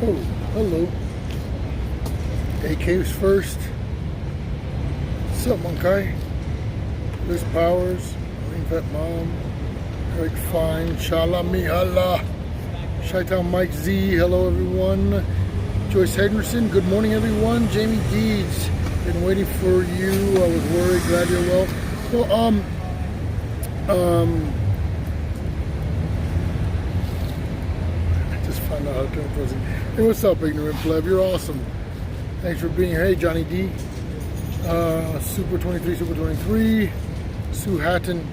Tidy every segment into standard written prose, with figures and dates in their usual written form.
Oh, hello. AK's first. What's up, Monkey? Liz Powers, Marine Vet Mom, Eric Fine, Shala Mihala, Chi-Town Mike Z, hello everyone. Joyce Henderson, good morning everyone. Jamie Deeds, been waiting for you. I was worried, glad you're well. So, I just found out how to turn present. Hey, what's up, ignorant pleb? You're awesome. Thanks for being here. Hey, Johnny D. Super 23. Sue Hatton.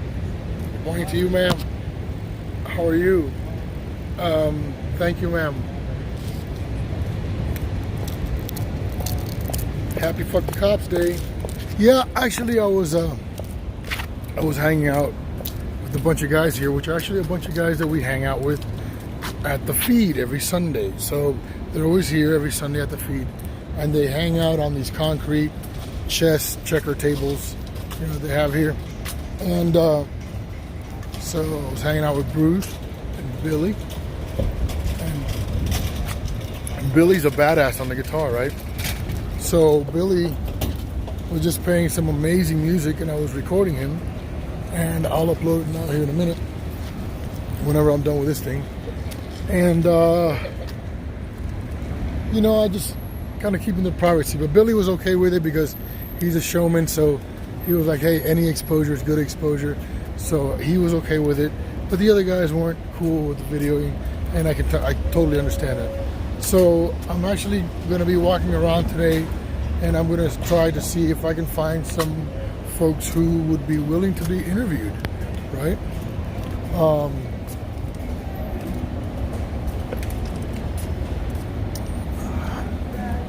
Good morning to you, ma'am. How are you? Thank you, ma'am. Happy Fuck the Cops Day. Yeah, actually, I was hanging out with a bunch of guys here, which are actually a bunch of guys that we hang out with at the feed every Sunday. So they're always here every Sunday at the feed, and they hang out on these concrete chess checker tables, you know, they have here. And so I was hanging out with Bruce and Billy, and Billy's a badass on the guitar, right? So Billy was just playing some amazing music, and I was recording him, and I'll upload it now here in a minute whenever I'm done with this thing. And you know, I just kind of keeping the privacy, but Billy was okay with it because he's a showman, so he was like, hey, any exposure is good exposure, so he was okay with it. But the other guys weren't cool with the videoing, and I totally understand that. So I'm actually going to be walking around today, and I'm going to try to see if I can find some folks who would be willing to be interviewed, right?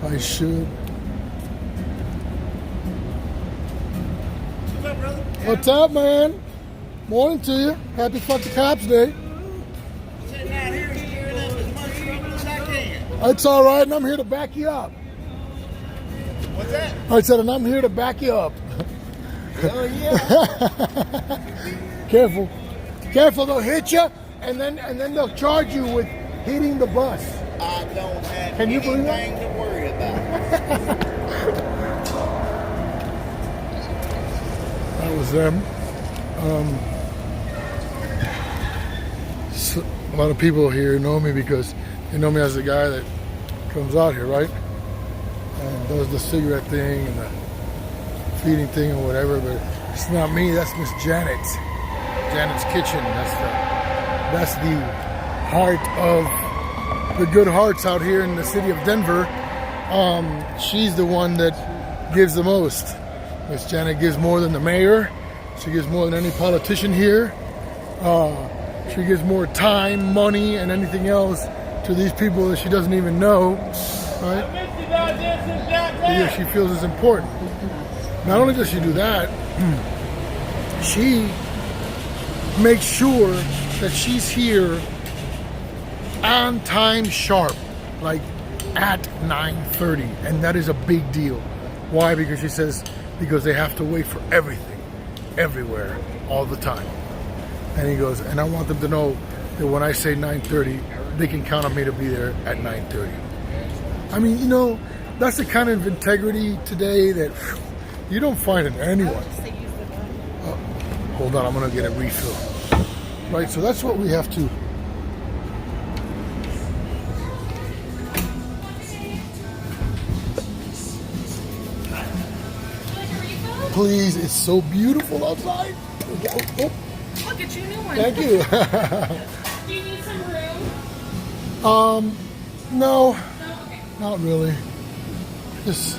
I should. What's up, brother? What's up, man? Morning to you. Happy Fuck the Cops Day. Sitting out here stirring up as much trouble as I can. It's all right, and I'm here to back you up. What's that? I said, and I'm here to back you up. Oh, yeah. Careful. Careful, they'll hit you, and then they'll charge you with hitting the bus. I don't have Can you believe that? anything to worry about. That was them. So a lot of people here know me because they know me as the guy that comes out here, right? And does the cigarette thing and the feeding thing or whatever, but it's not me, that's Miss Janet. Janet's Kitchen. That's the heart of the good hearts out here in the city of Denver. She's the one that gives the most. Miss Janet gives more than the mayor. She gives more than any politician here. She gives more time, money, and anything else to these people that she doesn't even know, right? Because she feels it's important. Not only does she do that, she makes sure that she's here on time sharp, like at 9:30, and that is a big deal. Why? Because she says, because they have to wait for everything, everywhere, all the time. And he goes, and I want them to know that when I say 9:30, they can count on me to be there at 9:30. I mean, you know, that's the kind of integrity today that you don't find in anyone. Oh, hold on, I'm gonna get a refill. Right, so that's what we have to. Please, it's so beautiful outside. Oh. Look at your new one. Thank you. Do you need some room? No, Okay. not really. Just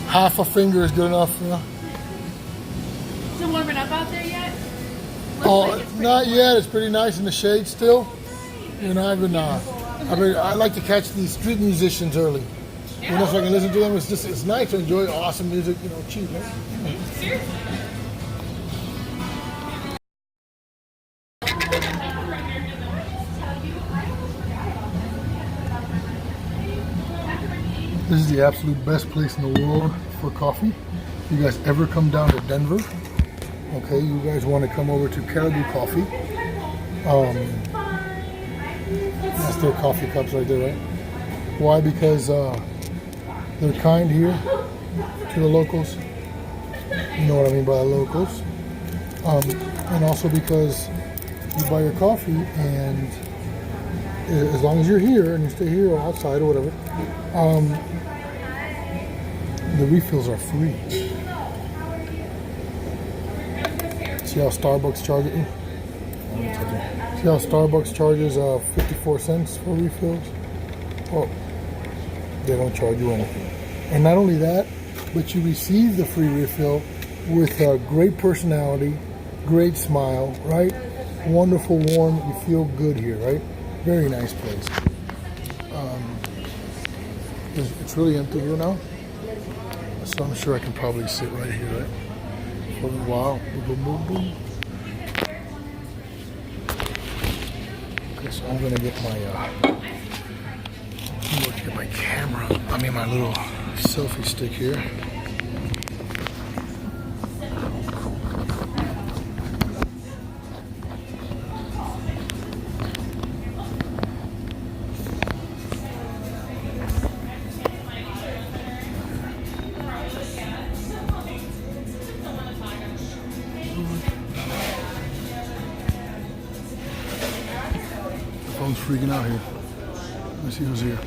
half a finger is good enough, you know. Is it warming up out there yet? Looks Oh, like it's pretty not warm. yet. It's pretty nice in the shade still. You know, I like to catch these street musicians early. You know, so I can listen to them. It's nice to enjoy awesome music, you know, cheap, right? Seriously. This is the absolute best place in the world for coffee. If you guys ever come down to Denver, okay, you guys want to come over to Caribou Coffee. That's their coffee cups right there, right? Why? Because they're kind here to the locals. You know what I mean by the locals. And also because you buy your coffee, and as long as you're here and you stay here or outside or whatever, the refills are free. See how Starbucks charges? See how Starbucks charges 54 cents for refills? Well, they don't charge you anything. And not only that, but you receive the free refill with a great personality, great smile, right? Wonderful, warm, you feel good here, right? Very nice place. It's really empty here now, so I'm sure I can probably sit right here, right? For a while. Boom, boom, boom. Okay, so I'm gonna get my camera. I mean my little selfie stick here. Phone's freaking out here. Let me see who's here.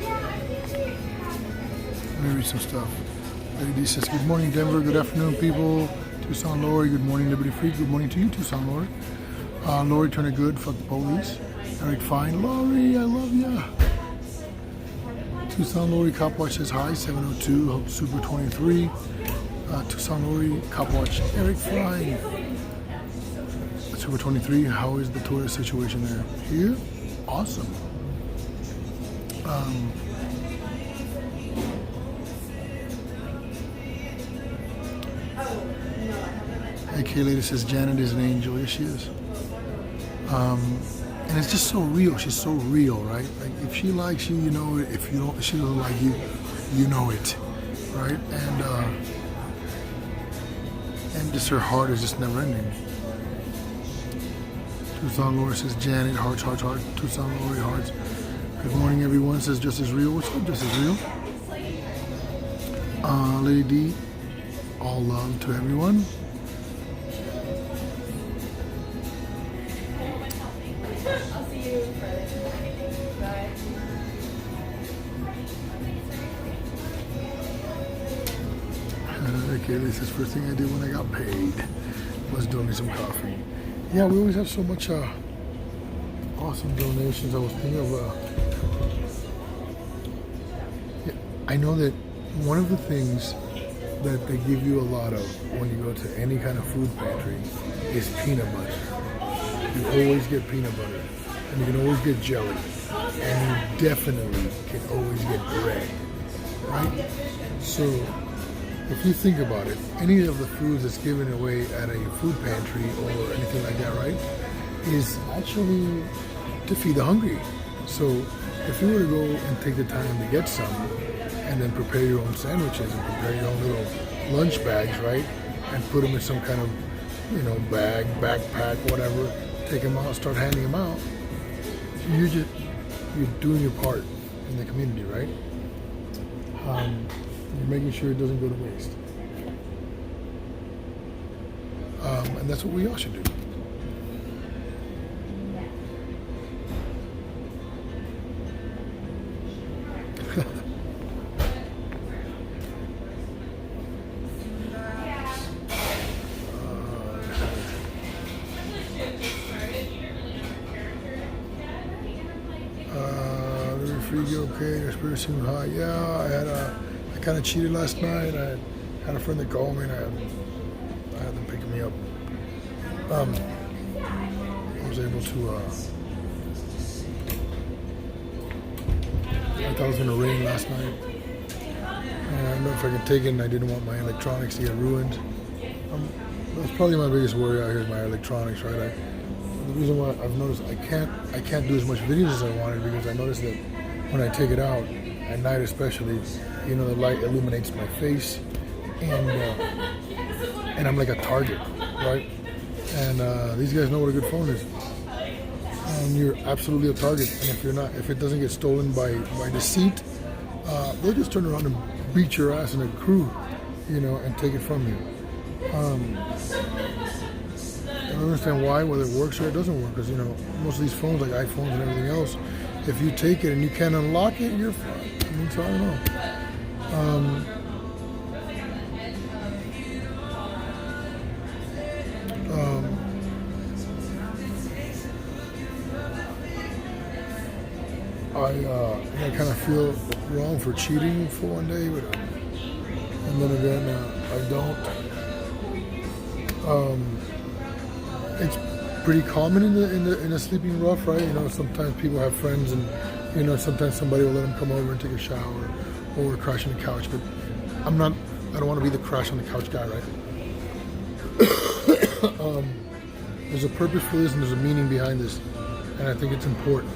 Let me read some stuff. Lady D says, good morning, Denver. Good afternoon, people. Tucson Lori, good morning, Liberty Free. Good morning to you, Tucson Lori. Lori, turn it good. Fuck the police. Eric Fine. Lori, I love ya. Tucson Lori, Cop Watch says hi. 702, Hope Super 23. Tucson Lori, Cop Watch. Eric Fine. Super 23, how is the tourist situation there? Here? Awesome. Hey, K-Lady says Janet is an angel. Yes, she is. And it's just so real. She's so real, right? Like if she likes you, you know it. If you don't, she doesn't like you, you know it, right? And just her heart is just never ending. Tucson Lori says Janet, hearts, hearts, hearts. Tucson Lori, hearts. Good morning, everyone. Says Just As Real. What's up, Just As Real? Lady D, all love to everyone. I'll see you Friday. Bye. Okay, this is the first thing I did when I got paid was donate some coffee. Yeah, we always have so much awesome donations. I was thinking of I know that one of the things that they give you a lot of when you go to any kind of food pantry is peanut butter. You always get peanut butter, and you can always get jelly, and you definitely can always get bread, right? So if you think about it, any of the foods that's given away at a food pantry or anything like that, right, is actually to feed the hungry. So if you were to go and take the time to get some, and then prepare your own sandwiches and prepare your own little lunch bags, right, and put them in some kind of, bag, backpack, whatever, take them out, start handing them out, you're doing your part in the community, right? You're making sure it doesn't go to waste. And that's what we all should do. Okay, your spirit seems high. Yeah, I kind of cheated last night. I had a friend that called me, and I had them picking me up. I was able to. I thought it was gonna rain last night, and I don't know if I could take it. And I didn't want my electronics to get ruined. That's probably my biggest worry out here is my electronics, right? The reason why I've noticed I can't do as much videos as I wanted because I noticed that when I take it out at night, especially, the light illuminates my face, and I'm like a target, right? And these guys know what a good phone is, and you're absolutely a target. And if it doesn't get stolen by deceit, they'll just turn around and beat your ass in a crew, you know, and take it from you. I don't understand why, whether it works or it doesn't work, because, you know, most of these phones, like iPhones and everything else, if you take it and you can't unlock it, you're fine. I mean, so I don't know. I kind of feel wrong for cheating for one day, but and then again, I don't. It's pretty common in the sleeping rough, right? You know, sometimes people have friends, and you know, sometimes somebody will let them come over and take a shower or crash on the couch. But I don't want to be the crash on the couch guy, right? There's a purpose for this, and there's a meaning behind this, and I think it's important.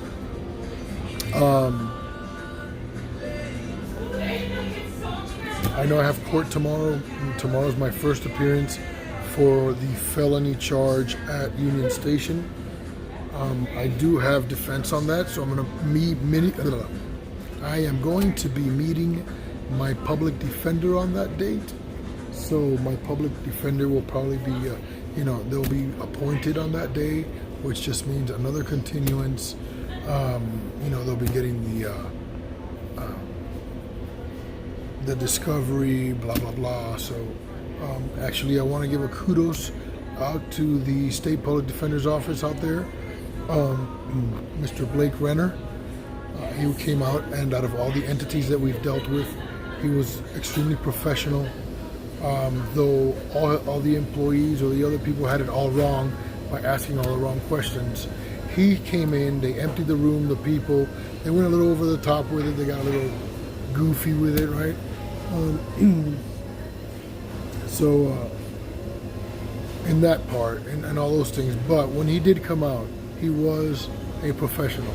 I know I have court tomorrow. Tomorrow's my first appearance for the felony charge at Union Station. I do have defense on that, so I am going to be meeting my public defender on that date. So my public defender will probably be, you know, they'll be appointed on that day, which just means another continuance. You know, they'll be getting the discovery, blah blah blah. So actually, I want to give a kudos out to the state public defender's office out there, Mr. Blake Renner. He came out, and out of all the entities that we've dealt with, he was extremely professional. Though all the employees or the other people had it all wrong by asking all the wrong questions, he came in, they emptied the room, the people, they went a little over the top with it, they got a little goofy with it, right? So in that part and all those things, but when he did come out, he was a professional.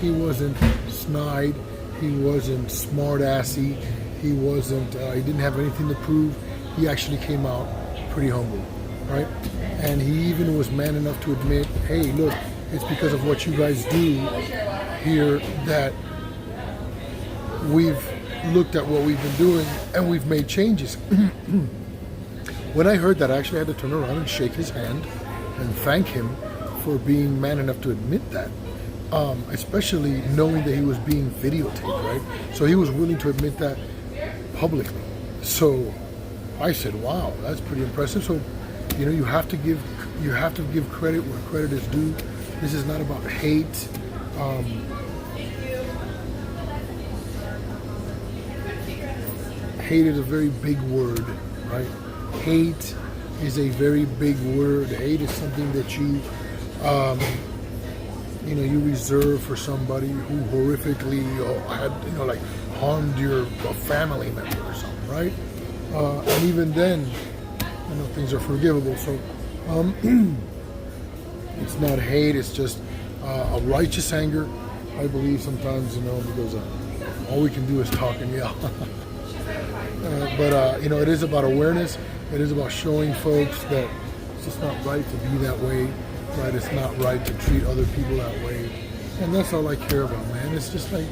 He wasn't snide, he wasn't smart-assy, he wasn't, he didn't have anything to prove. He actually came out pretty humble, right? And he even was man enough to admit, hey, look, it's because of what you guys do here that we've looked at what we've been doing and we've made changes. When I heard that, I actually had to turn around and shake his hand and thank him for being man enough to admit that, especially knowing that he was being videotaped, right? So he was willing to admit that publicly. So I said, wow, that's pretty impressive. So, you know, you have to give credit where credit is due. This is not about hate. Hate is a very big word, right? Hate is a very big word. Hate is something that you you reserve for somebody who horrifically had, like harmed your family member or something, right? And even then, things are forgivable. So it's not hate, it's just a righteous anger, I believe sometimes, because all we can do is talk and yell. But it is about awareness. It is about showing folks that it's just not right to be that way, right? It's not right to treat other people that way. And that's all I care about, man. It's just like,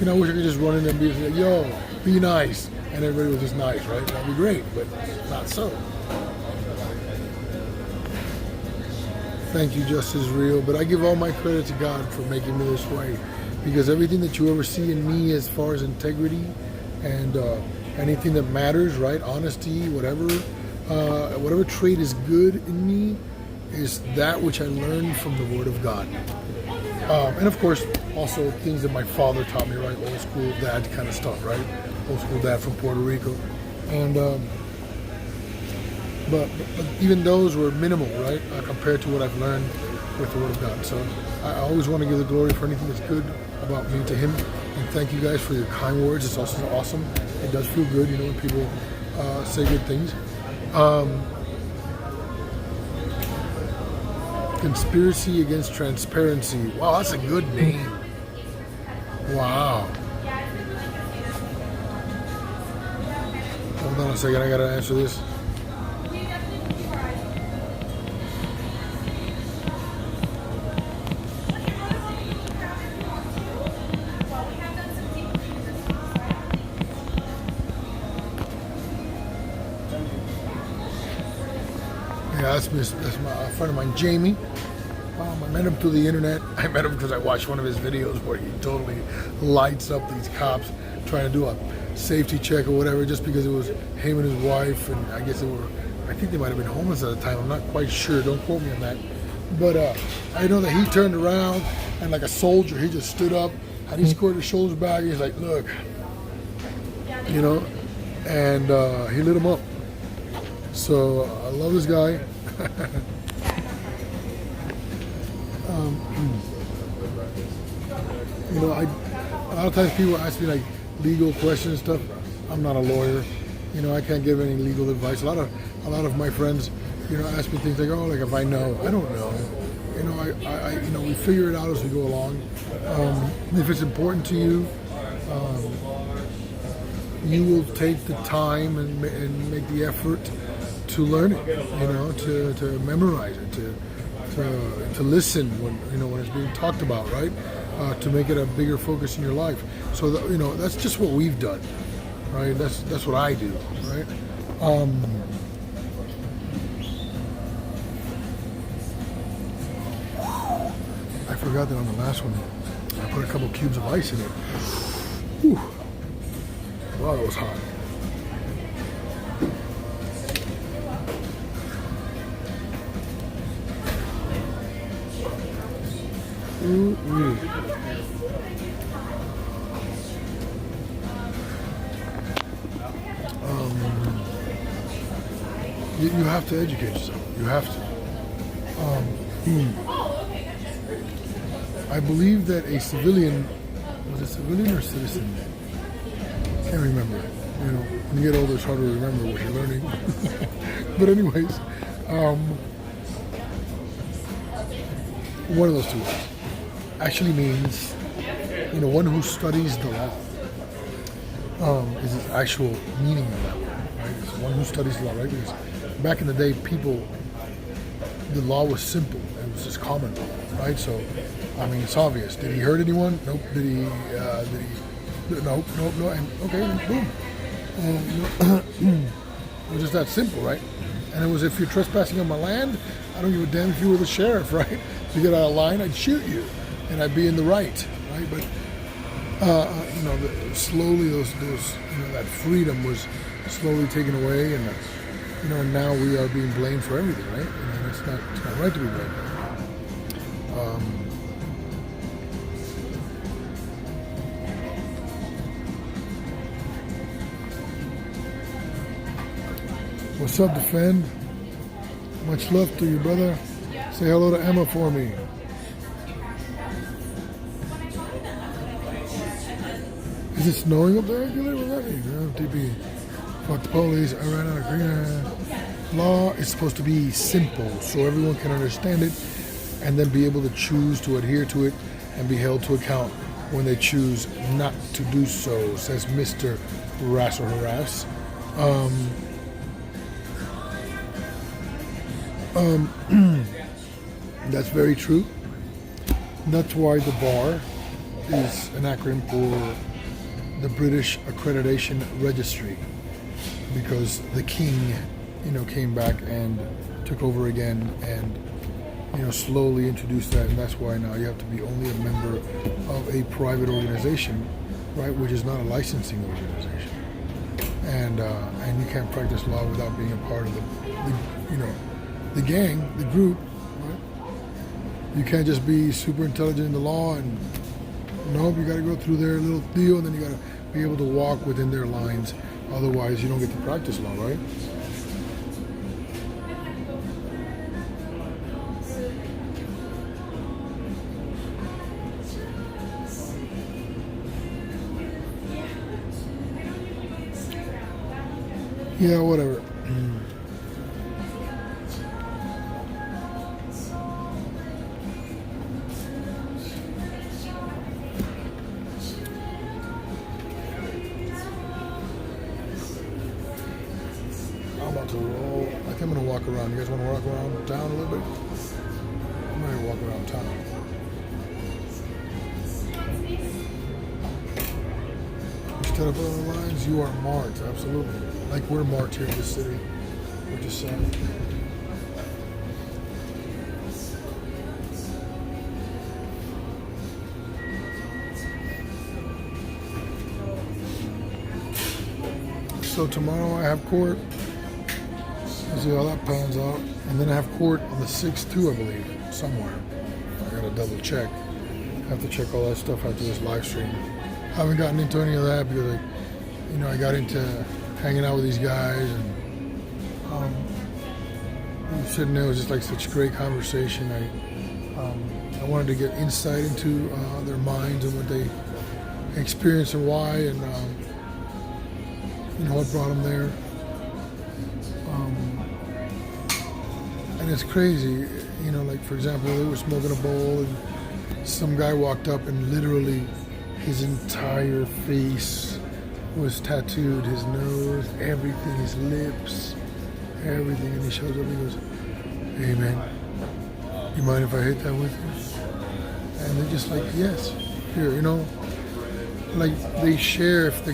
I wish I could just run in there and be like, yo, be nice. And everybody was just nice, right? That'd be great, but not so. Thank you, Justice Real. But I give all my credit to God for making me this way. Because everything that you ever see in me as far as integrity and anything that matters, right? Honesty, whatever trait is good in me is that which I learned from the Word of God. And of course, also things that my father taught me, right? Old school dad kind of stuff, right? Old school dad from Puerto Rico. And but even those were minimal, right? Compared to what I've learned with the Word of God. So I always want to give the glory for anything that's good about me to Him. And thank you guys for your kind words. It's also awesome. It does feel good, when people say good things. Conspiracy Against Transparency. Wow, that's a good name. Wow. Hold on a second, I gotta answer this. that's a friend of mine, Jamie. I met him through the internet. I met him because I watched one of his videos where he totally lights up these cops trying to do a safety check or whatever, just because it was him and his wife, and I guess I think they might have been homeless at the time. I'm not quite sure. Don't quote me on that. But I know that he turned around and like a soldier, he just stood up and he squared his shoulders back. And he's like, look, you know, and he lit him up. So I love this guy. You know, a lot of times people ask me like legal questions and stuff. I'm not a lawyer. You know, I can't give any legal advice. A lot of my friends, you know, ask me things like, oh, like if I know. I don't know. You know, you know, we figure it out as we go along. If it's important to you, you will take the time and make the effort to learn it. You know, to memorize it, to listen when, you know, when it's being talked about, right? To make it a bigger focus in your life. So that, you know, that's just what we've done, right? That's what I do, right? I forgot that on the last one, I put a couple cubes of ice in it. Whew. Wow, that was hot. You have to educate yourself. You have to. I believe that a civilian, was it civilian or citizen? Can't remember. You know, when you get older, it's hard to remember what you're learning. But anyways, one of those two words actually means, you know, one who studies the law. Is the actual meaning of that word, right? It's one who studies the law, right? Because back in the day, the law was simple. It was just common law, right? So, I mean, it's obvious. Did he hurt anyone? Nope. Did he? Nope. And okay, boom. It was just that simple, right? And it was, if you're trespassing on my land, I don't give a damn if you were the sheriff, right? If you get out of line, I'd shoot you, and I'd be in the right, right? But you know, slowly those you know, that freedom was slowly taken away, and you know, now we are being blamed for everything, right? And it's not right to be blamed. What's up, Defend? Much love to you, brother. Say hello to Emma for me. Is it snowing up there? What's that mean? TP. Fuck the police. I ran out of green. Law is supposed to be simple so everyone can understand it and then be able to choose to adhere to it and be held to account when they choose not to do so, says Mr. Harass or Harass. That's very true. That's why the bar is an acronym for the British Accreditation Registry, because the king, you know, came back and took over again and, you know, slowly introduced that, and that's why now you have to be only a member of a private organization, right, which is not a licensing organization, and you can't practice law without being a part of the you know, the gang, the group, right? You can't just be super intelligent in the law and nope, you got to go through their little deal, and then you got to be able to walk within their lines. Otherwise, you don't get to practice law, right? Yeah, whatever. I'm about to roll. I think I'm gonna walk around. You guys want to walk around town a little bit? I'm ready to walk around town. Instead of other lines, you are marked. Absolutely. Like we're marked here in this city. We're just saying. So tomorrow I have court. Let's see how that pans out. And then I have court on the 6th too, I believe, somewhere. I gotta double check. I have to check all that stuff after this live stream. I haven't gotten into any of that because I got into hanging out with these guys and sitting there. It was just like such great conversation. I wanted to get insight into their minds and what they experience and why, and what brought them there. And it's crazy, like for example, they were smoking a bowl and some guy walked up and literally his entire face was tattooed, his nose, everything, his lips, everything. And he shows up and he goes, "Hey man, you mind if I hit that with you?" And they're just like, "Yes, here," like they share. If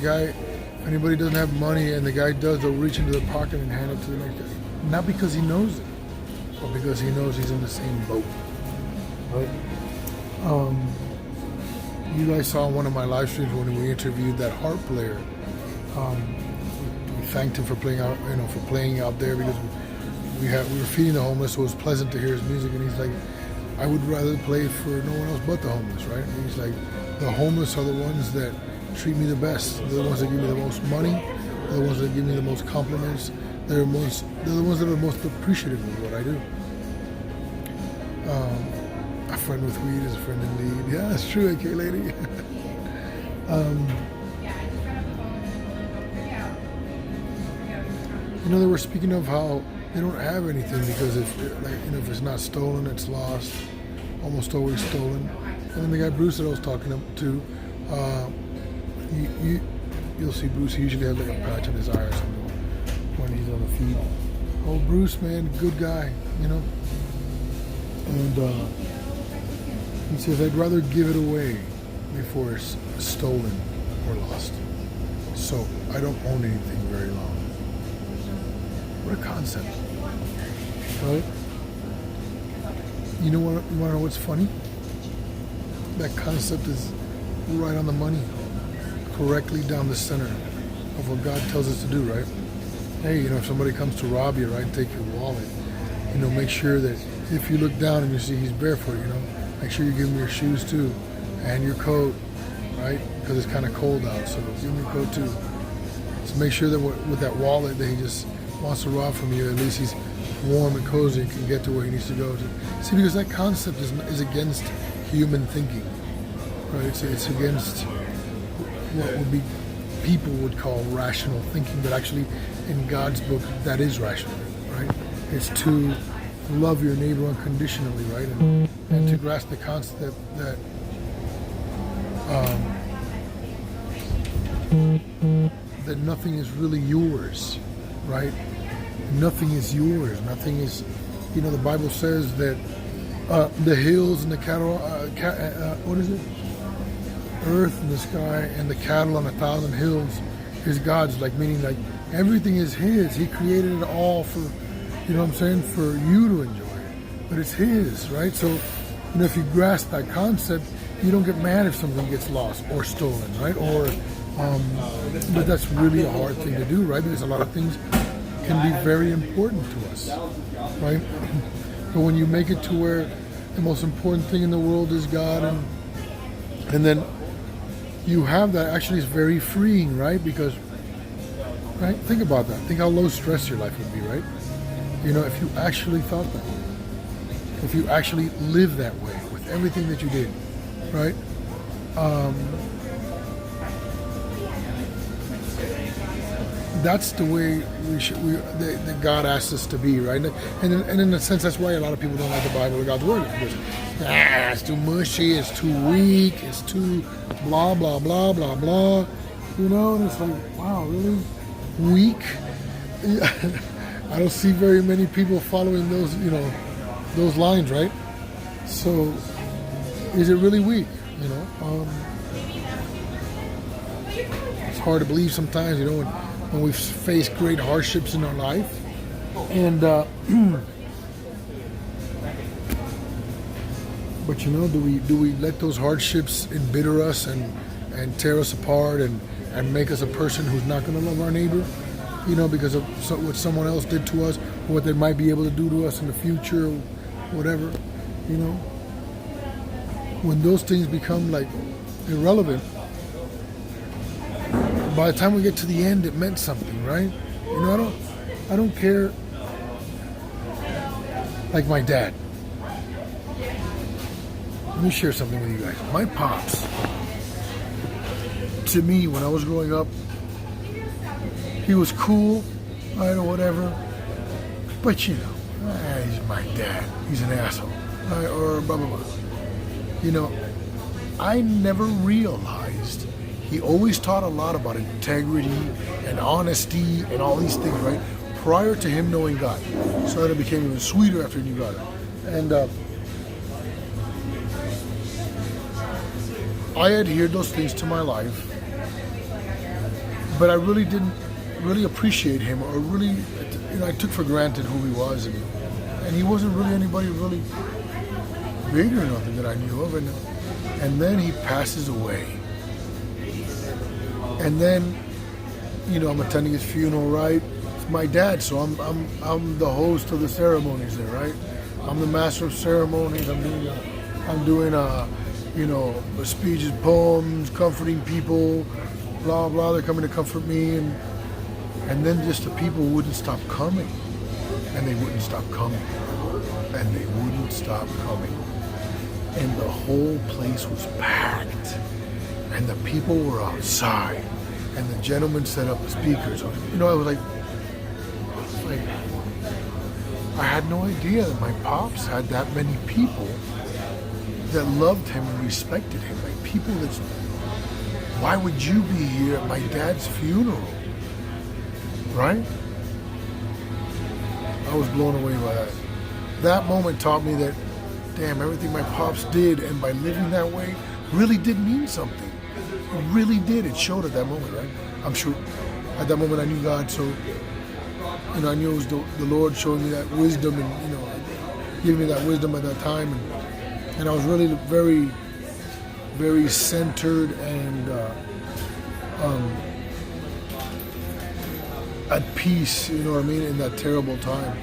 anybody doesn't have money and the guy does, they'll reach into their pocket and hand it to the next guy. Not because he knows it, but because he knows he's in the same boat, right? You guys saw one of my live streams when we interviewed that harp player. We thanked him for playing out, for playing out there because we were feeding the homeless, so it was pleasant to hear his music. And he's like, "I would rather play for no one else but the homeless," right? And he's like, "The homeless are the ones that treat me the best. They're the ones that give me the most money. They're the ones that give me the most compliments. They're the ones that are most appreciative of what I do." A friend with weed is a friend in need. Yeah, that's true, AK lady. They were speaking of how they don't have anything because if it's not stolen, it's lost. Almost always stolen. And then the guy Bruce that I was talking to, you'll see Bruce. He usually has like a patch on his eye or something when he's on the feed. Oh, Bruce, man, good guy, And he says, "I'd rather give it away before it's stolen or lost. So I don't own anything very long." What a concept, right? You want to know what's funny? That concept is right on the money, correctly down the center of what God tells us to do, right? Hey, if somebody comes to rob you, right, take your wallet, make sure that if you look down and you see he's barefoot, make sure you give him your shoes too, and your coat, right? Because it's kind of cold out, so give him your coat too. So make sure that with that wallet that he just wants to rob from you, at least he's warm and cozy and can get to where he needs to go to. See, because that concept is against human thinking, right? It's against what would be people would call rational thinking, but actually in God's book that is rational, right? It's to love your neighbor unconditionally, right? And to grasp the concept that nothing is really yours, right? Nothing is yours. Nothing is, the Bible says that the hills and the cattle, what is it? Earth and the sky and the cattle on 1,000 hills is God's, meaning everything is His. He created it all for, for you to enjoy. But it's His, right? So, if you grasp that concept, you don't get mad if something gets lost or stolen, right? But that's really a hard thing to do, right? Because a lot of things can be very important to us, right? But when you make it to where the most important thing in the world is God, and then you have that, actually it's very freeing, right? Because, right? Think about that. Think how low stress your life would be, right? If you actually thought that. If you actually lived that way with everything that you did, right? That's the way that God asked us to be, right? And in a sense, that's why a lot of people don't like the Bible or God's Word. Because, it's too mushy, it's too weak, it's too blah, blah, blah, blah, blah. And it's like, wow, really? Weak? I don't see very many people following those, those lines, right? So, is it really weak? It's hard to believe sometimes, when we face great hardships in our life, and but do we let those hardships embitter us and tear us apart and make us a person who's not going to love our neighbor? you know, because of what someone else did to us, or what they might be able to do to us in the future, or whatever, you know. When those things become like irrelevant, by the time we get to the end, it meant something, right? You know, I don't care. Like my dad. Let me share something with you guys. My pops, to me, when I was growing up, he was cool, right, or whatever. But you know, he's my dad. He's an asshole, right, or blah blah blah. You know, I never realized he always taught a lot about integrity and honesty and all these things, right? Prior to him knowing God. So that it became even sweeter after he knew God. And I adhered those things to my life, but I really didn't really appreciate him, or really, you know, I took for granted who he was, and he wasn't really anybody really big or nothing that I knew of, and then he passes away, and then, you know, I'm attending his funeral, right? It's my dad, so I'm the host of the ceremonies there, right? I'm the master of ceremonies. I'm doing you know, speeches, poems, comforting people, blah blah. They're coming to comfort me, and then just the people wouldn't stop coming, and they wouldn't stop coming, and they wouldn't stop coming, and the whole place was packed, and the people were outside, and the gentleman set up the speakers. You know, I was like, I had no idea that my pops had that many people that loved him and respected him. Like people that, why would you be here at my dad's funeral? Right? I was blown away by that. That moment taught me that, damn, everything my pops did, and by living that way, really did mean something. It really did. It showed at that moment, right? I'm sure at that moment I knew God, so, you know, I knew it was the Lord showing me that wisdom, and, you know, giving me that wisdom at that time, and I was really very, very centered and at peace, you know what I mean, in that terrible time.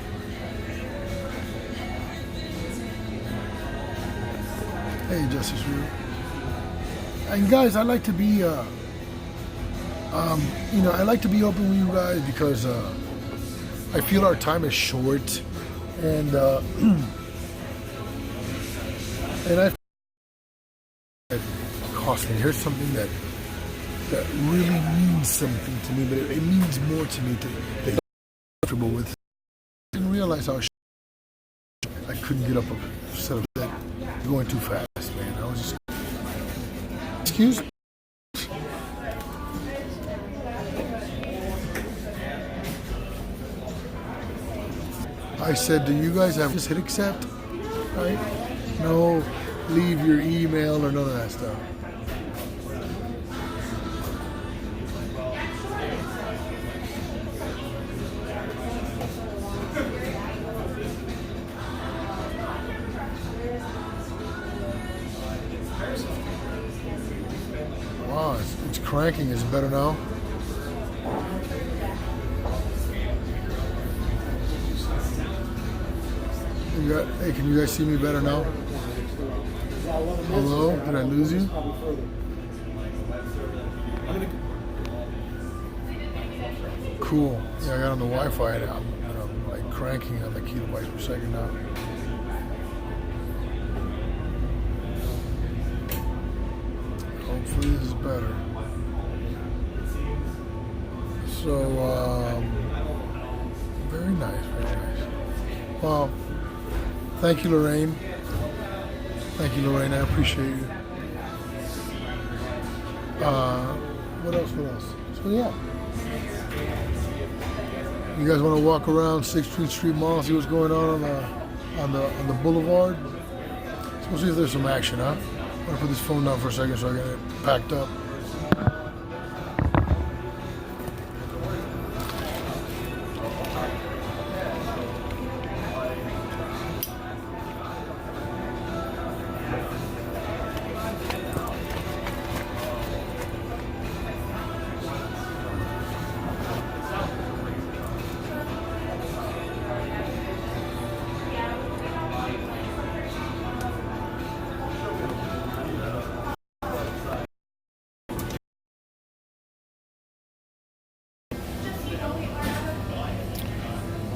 Hey, Justice Real. And guys, I like to be, you know, I like to be open with you guys because I feel our time is short, and and I it cost me. Here's something that really means something to me, but it means more to me to be comfortable with. I didn't realize how I couldn't get up a set of that going too fast, man. I was just, excuse me. I said, do you guys have just hit accept? Right? No, leave your email or none of that stuff. Wow, it's cranking. Is it better now? Hey, can you guys see me better now? Hello? Did I lose you? Cool. Yeah, I got on the Wi-Fi and I'm like cranking on the kilobytes per second now. Hopefully this is better. So, very nice, very nice. Well, thank you, Lorraine. Thank you, Lorraine. I appreciate you. What else? So yeah. You guys want to walk around 16th Street Mall, see what's going on the boulevard? So we'll see if there's some action, huh? I'm gonna put this phone down for a second so I get it packed up.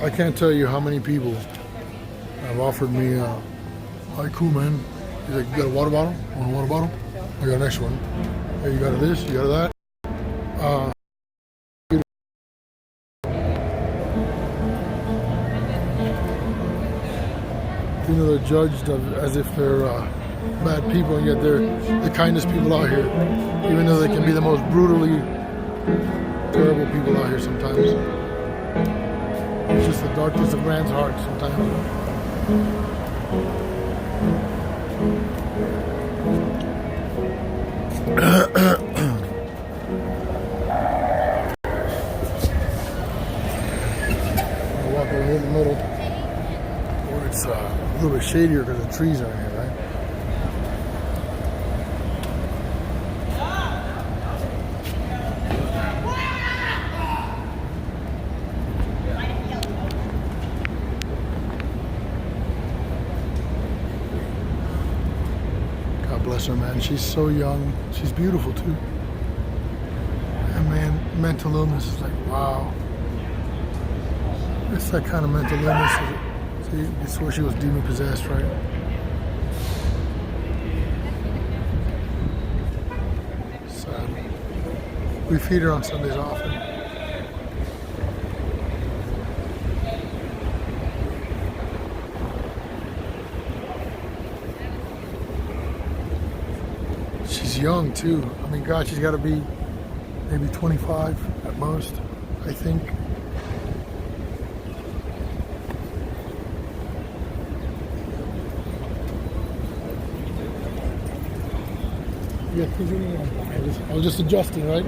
I can't tell you how many people have offered me, "Hi, cool man." He's like, "You got a water bottle? Want a water bottle? I got an extra one. Hey, you got this? You got that?" You know, they're judged as if they're bad people, and yet they're the kindest people out here. Even though they can be the most brutally terrible people out here sometimes. It's just the darkness of man's heart sometimes. I walk over here in the middle where it's a little bit shadier because the trees are in here, right? God bless her, man. She's so young. She's beautiful too. And man, mental illness is like, wow. It's that kind of mental illness. See, it's where she was demon possessed, right? Sad. We feed her on Sundays often. She's young too. I mean, God, she's got to be maybe 25 at most, I think. Yeah, I was just adjusting, right?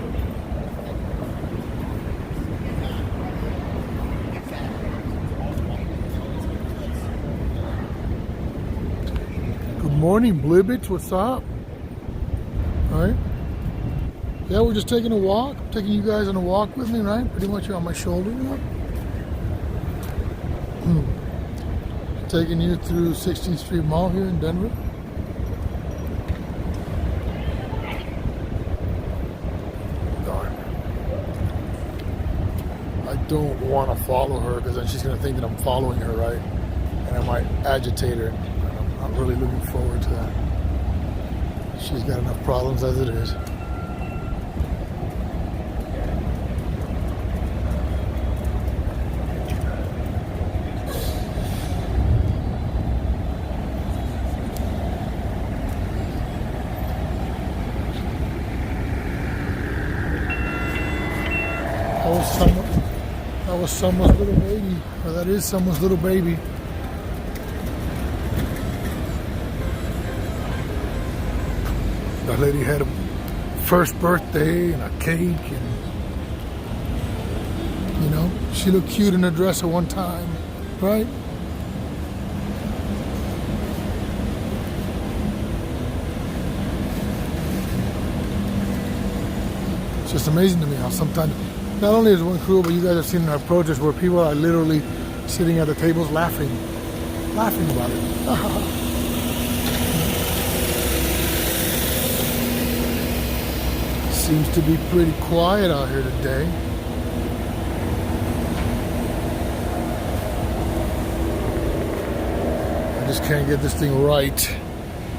Good morning, Blibbits. What's up? All right. Yeah, we're just taking a walk. I'm taking you guys on a walk with me, right? Pretty much on my shoulder, you know? Taking you through 16th Street Mall here in Denver. I don't want to follow her because then she's going to think that I'm following her, right? And I might agitate her. And I'm not really looking forward to that. She's got enough problems as it is. That was someone's little baby, or that is someone's little baby. That lady had a first birthday and a cake, and you know, she looked cute in a dress at one time, right? It's just amazing to me how sometimes, not only is one cruel, but you guys have seen in our protests where people are literally sitting at the tables laughing about it. Seems to be pretty quiet out here today. I just can't get this thing right.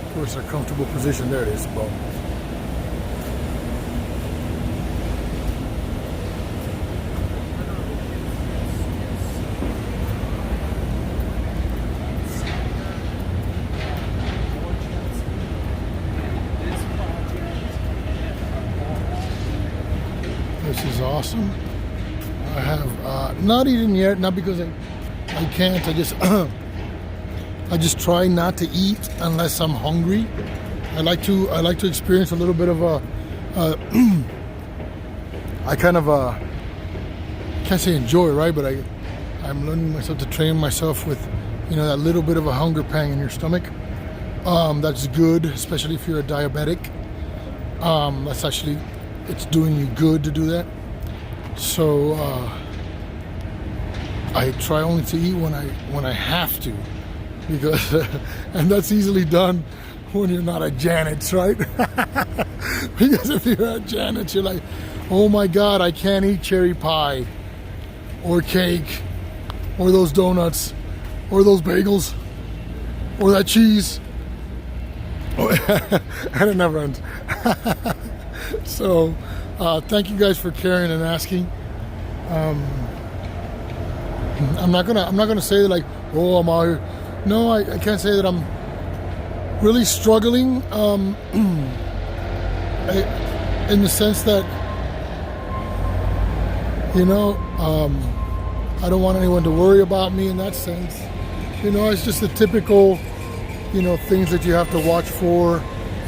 Of course, a comfortable position. There it is. Boom. This is awesome. I have not eaten yet, not because I can't. I just try not to eat unless I'm hungry. I like to experience a little bit of I kind of can't say enjoy, right? But I'm learning myself to train myself with, you know, that little bit of a hunger pang in your stomach. That's good, especially if you're a diabetic. That's actually, it's doing you good to do that. So I try only to eat when I have to, because and that's easily done when you're not at Janet's, right? Because if you're at Janet's, you're like, oh my God, I can't eat cherry pie or cake or those donuts, or those bagels, or that cheese. And it never ends. So thank you guys for caring and asking. I'm not gonna say that like, oh, I'm out here. No, I can't say that I'm really struggling in the sense that, you know, I don't want anyone to worry about me in that sense. You know, it's just the typical, you know, things that you have to watch for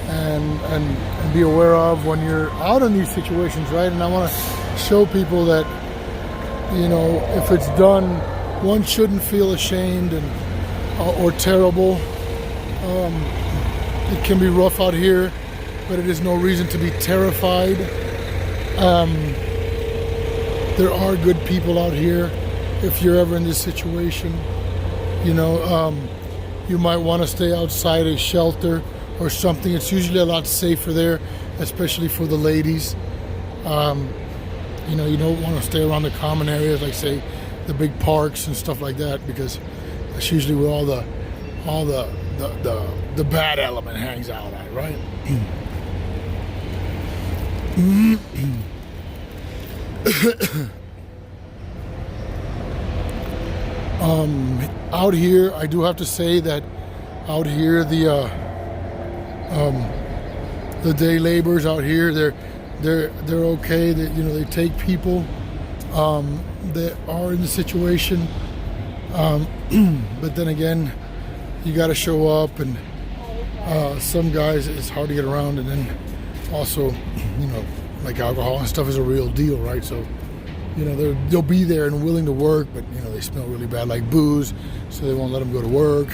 and be aware of when you're out in these situations, right? And I want to show people that, you know, if it's done, one shouldn't feel ashamed and or terrible. It can be rough out here, but it is no reason to be terrified. There are good people out here. If you're ever in this situation, you know, you might want to stay outside a shelter or something. It's usually a lot safer there, especially for the ladies. You know, you don't want to stay around the common areas, like say the big parks and stuff like that, because that's usually where all the bad element hangs out at, right? Out here, I do have to say that out here the day laborers out here, they're okay. That, you know, they take people that are in the situation, but then again, you got to show up, and some guys it's hard to get around, and then also, you know, like alcohol and stuff is a real deal, right? So, you know, they'll be there and willing to work, but, you know, they smell really bad like booze, so they won't let them go to work.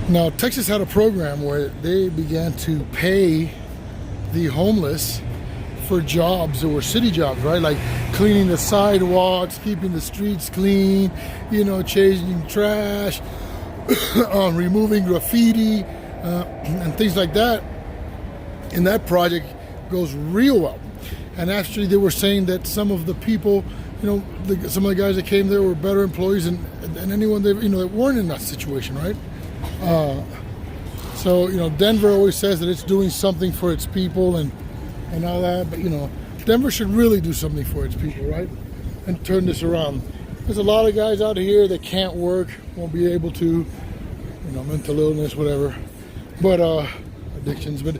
Now, Texas had a program where they began to pay the homeless for jobs that were city jobs, right? Like cleaning the sidewalks, keeping the streets clean, you know, changing trash, removing graffiti, and things like that. And that project goes real well. And actually, they were saying that some of the people, you know, some of the guys that came there were better employees than anyone that, you know, that weren't in that situation, right? So, you know, Denver always says that it's doing something for its people and all that, but, you know, Denver should really do something for its people, right? And turn this around. There's a lot of guys out here that can't work, won't be able to, you know, mental illness, whatever, but addictions. But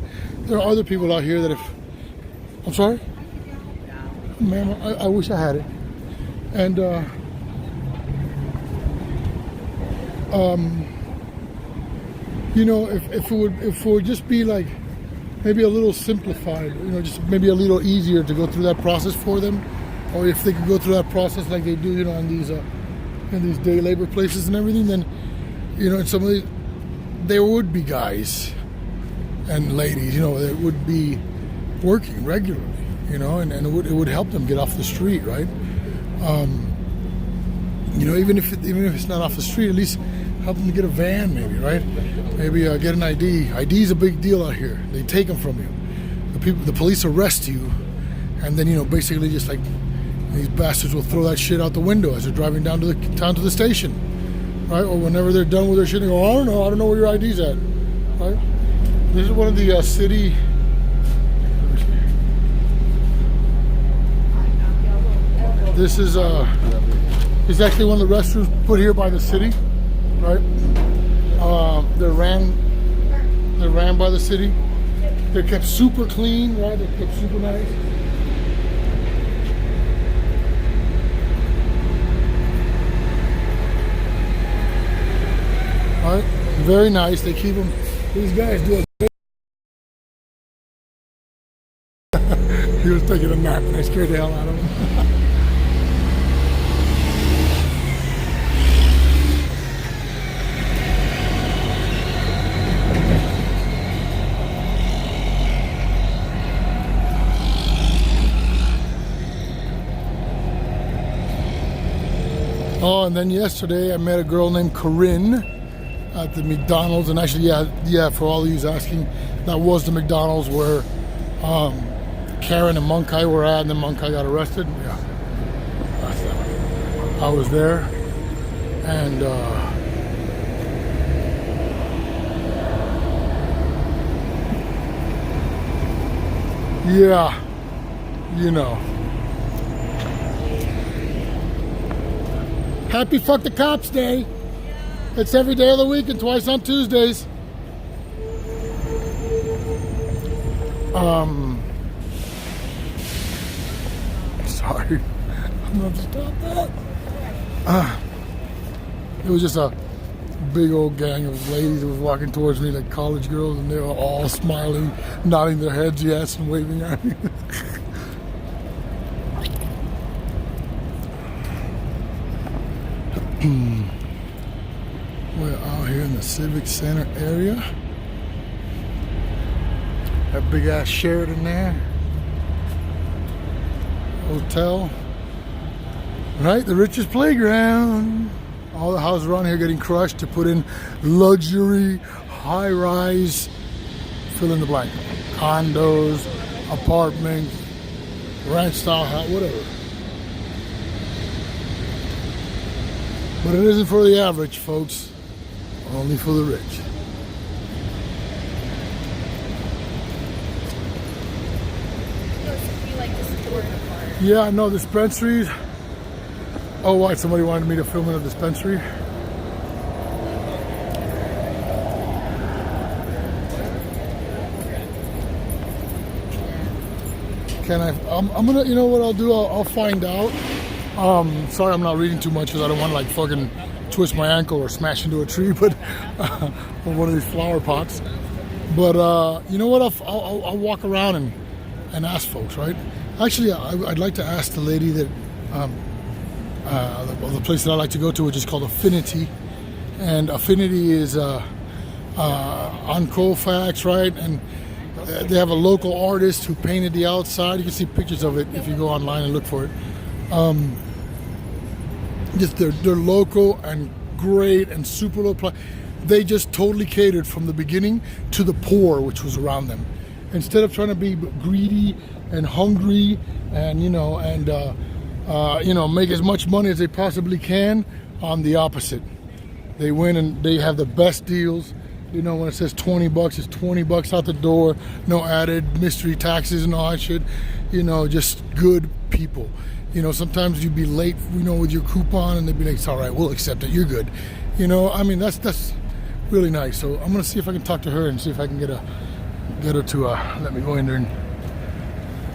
there are other people out here that if, I'm sorry? Man, I wish I had it. And, you know, if it would just be like maybe a little simplified, you know, just maybe a little easier to go through that process for them, or if they could go through that process like they do, you know, in these day labor places and everything, then, you know, in some of these, there would be guys and ladies, you know, that would be working regularly, you know, and it would help them get off the street, right? You know, even if it's not off the street, at least help them to get a van, maybe, right? Maybe get an ID. ID is a big deal out here. They take them from you. The police arrest you, and then, you know, basically just like these bastards will throw that shit out the window as they're driving down to the station, right? Or whenever they're done with their shit, they go, I don't know where your ID's at, right? This is one of the city. This is actually one of the restrooms put here by the city, right? They're ran by the city. They're kept super clean, right? They're kept super nice. All right, very nice. They keep them. These guys do a He was taking a nap and I scared the hell out of him. Oh, and then yesterday I met a girl named Corinne. at the McDonald's. And actually, yeah, for all of you asking, that was the McDonald's where Karen and Munkai were at, and then Munkai got arrested. Yeah, that's that. I was there, and yeah, you know. Happy Fuck the Cops Day. It's every day of the week and twice on Tuesdays. Sorry. I'm gonna have to stop that. It was just a big old gang of ladies that was walking towards me like college girls, and they were all smiling, nodding their heads yes and waving at me. We're out here in the Civic Center area. That big ass Sheraton there. Hotel. Right, the richest playground. All the houses around here getting crushed to put in luxury, high-rise, fill in the blank. Condos, apartments, ranch style house, whatever. But it isn't for the average, folks. Only for the rich. Yeah, I know dispensaries. Oh, why? Somebody wanted me to film in a dispensary? Can I? I'm gonna. You know what I'll do? I'll find out. Sorry, I'm not reading too much because I don't want to like fucking twist my ankle or smash into a tree, but or one of these flower pots. But you know what? I'll walk around and ask folks, right? Actually, I'd like to ask the lady that the place that I like to go to, which is called Affinity, and Affinity is on Colfax, right? And they have a local artist who painted the outside. You can see pictures of it if you go online and look for it. Just they're local and great and super low price. They just totally catered from the beginning to the poor, which was around them. Instead of trying to be greedy and hungry and make as much money as they possibly can, on the opposite. They win and they have the best deals. You know, when it says $20, it's $20 out the door. No added mystery taxes and all that shit. You know, just good people. You know, sometimes you'd be late, you know, with your coupon, and they'd be like, "It's all right, we'll accept it. You're good." You know, I mean, that's really nice. So I'm gonna see if I can talk to her and see if I can get her to let me go in there. And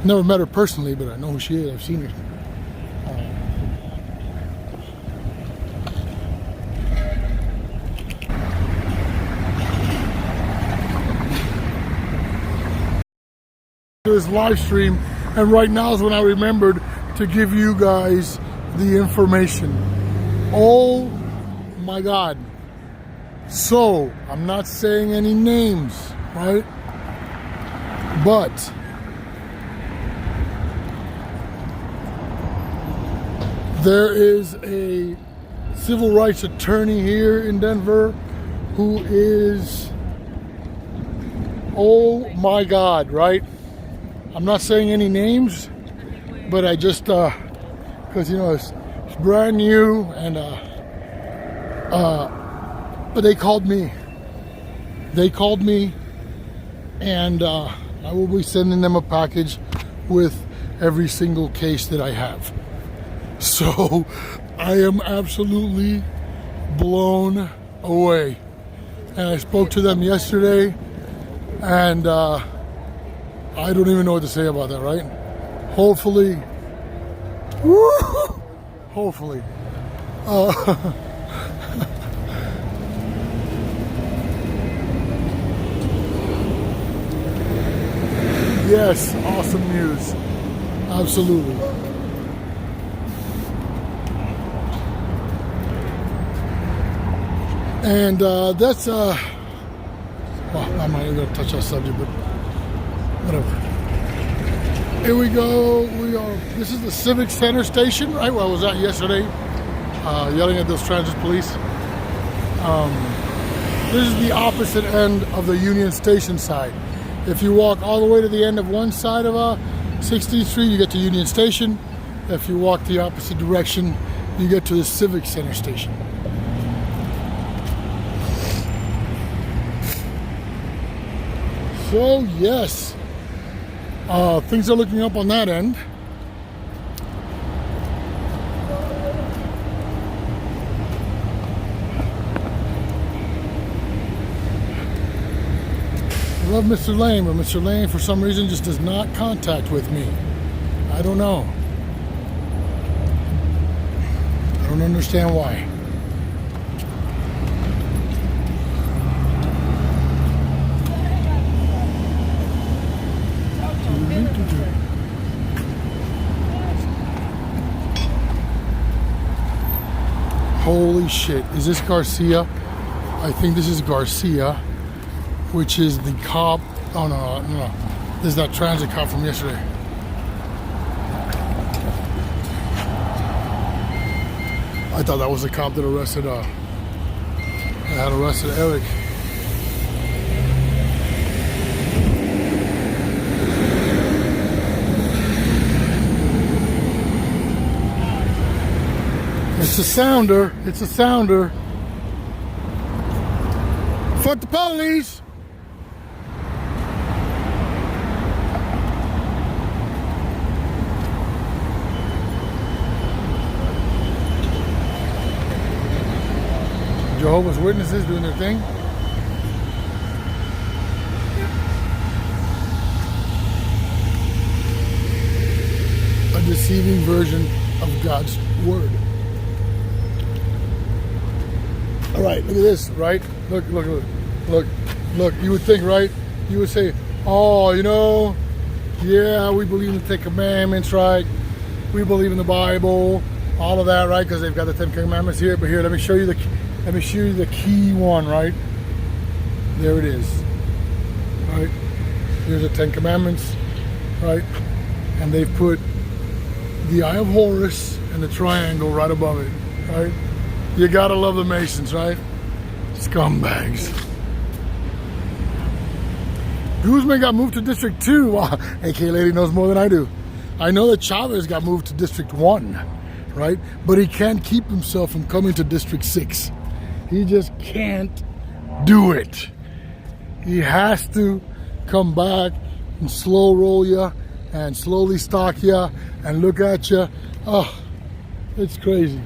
never met her personally, but I know who she is. I've seen her. This live stream, and right now is when I remembered to give you guys the information. Oh my God. So, I'm not saying any names, right? But there is a civil rights attorney here in Denver who is, oh my God, right? I'm not saying any names, but I just, because you know it's brand new, and but they called me. They called me, and I will be sending them a package with every single case that I have. So I am absolutely blown away. And I spoke to them yesterday, and I don't even know what to say about that, right? Hopefully, hopefully, yes, awesome news, absolutely. And that's, well, I'm not even going to touch that subject, but whatever. Here we go. This is the Civic Center station, right, where I was at yesterday, yelling at those transit police. This is the opposite end of the Union Station side. If you walk all the way to the end of one side of 16th Street, you get to Union Station. If you walk the opposite direction, you get to the Civic Center station. So yes, things are looking up on that end. I love Mr. Lane, but Mr. Lane for some reason just does not contact with me. I don't know. I don't understand why. Holy shit, is this Garcia? I think this is Garcia, which is the cop. Oh no. This is that transit cop from yesterday. I thought that was the cop that arrested Eric. It's a sounder. It's a sounder. Fuck the police. Jehovah's Witnesses doing their thing. A deceiving version of God's word. All right, look at this, right? Look. You would think, right? You would say, oh, yeah, we believe in the Ten Commandments, right? We believe in the Bible, all of that, right? Because they've got the Ten Commandments here. But here, let me show you the key one, right? There it is, right? Here's the Ten Commandments, right? And they've put the Eye of Horus and the triangle right above it, right? You gotta love the Masons, right? Scumbags. Guzman got moved to District 2. Wow. AK Lady knows more than I do. I know that Chavez got moved to District 1, right? But he can't keep himself from coming to District 6. He just can't do it. He has to come back and slow roll you and slowly stalk you and look at you. Oh, it's crazy.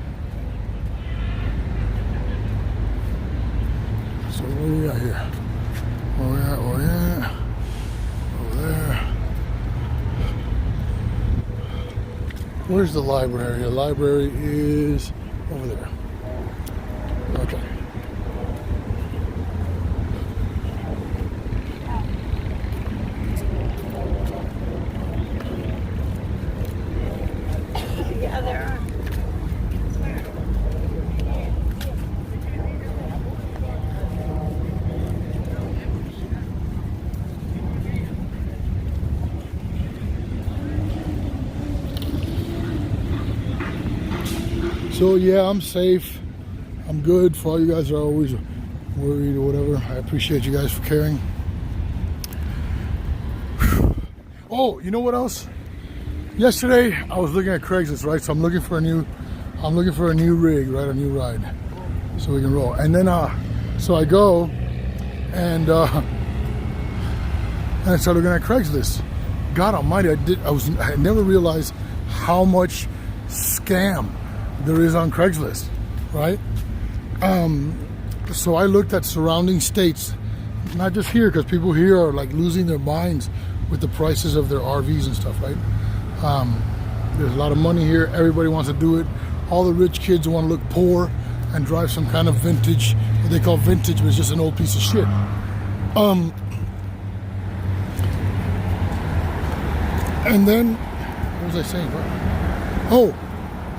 So what do we got here? Where we at? Over there. Where's the library? The library is over there. Okay. Yeah, there are. So yeah, I'm safe. I'm good. For all you guys that are always worried or whatever, I appreciate you guys for caring. Oh, you know what else? Yesterday I was looking at Craigslist, right? So I'm looking for a new rig, right? A new ride, so we can roll. And then so I go and I started looking at Craigslist. God Almighty, I never realized how much scam there is on Craigslist, right? So I looked at surrounding states, not just here, because people here are like losing their minds with the prices of their RVs and stuff, right? There's a lot of money here. Everybody wants to do it. All the rich kids want to look poor and drive some kind of vintage, what they call vintage, but it's just an old piece of shit. And then, what was I saying? Oh,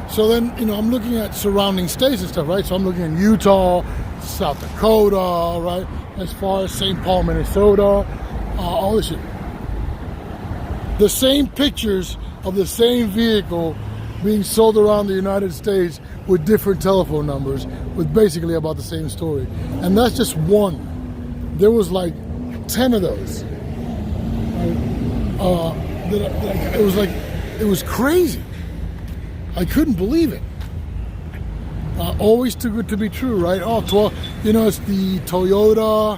so then, I'm looking at surrounding states and stuff, right? So I'm looking at Utah, South Dakota, right? As far as St. Paul, Minnesota, all this shit. The same pictures of the same vehicle being sold around the United States with different telephone numbers with basically about the same story. And that's just one. There was like 10 of those. It was crazy. I couldn't believe it. Always too good to be true, right? Oh, 12, it's the Toyota,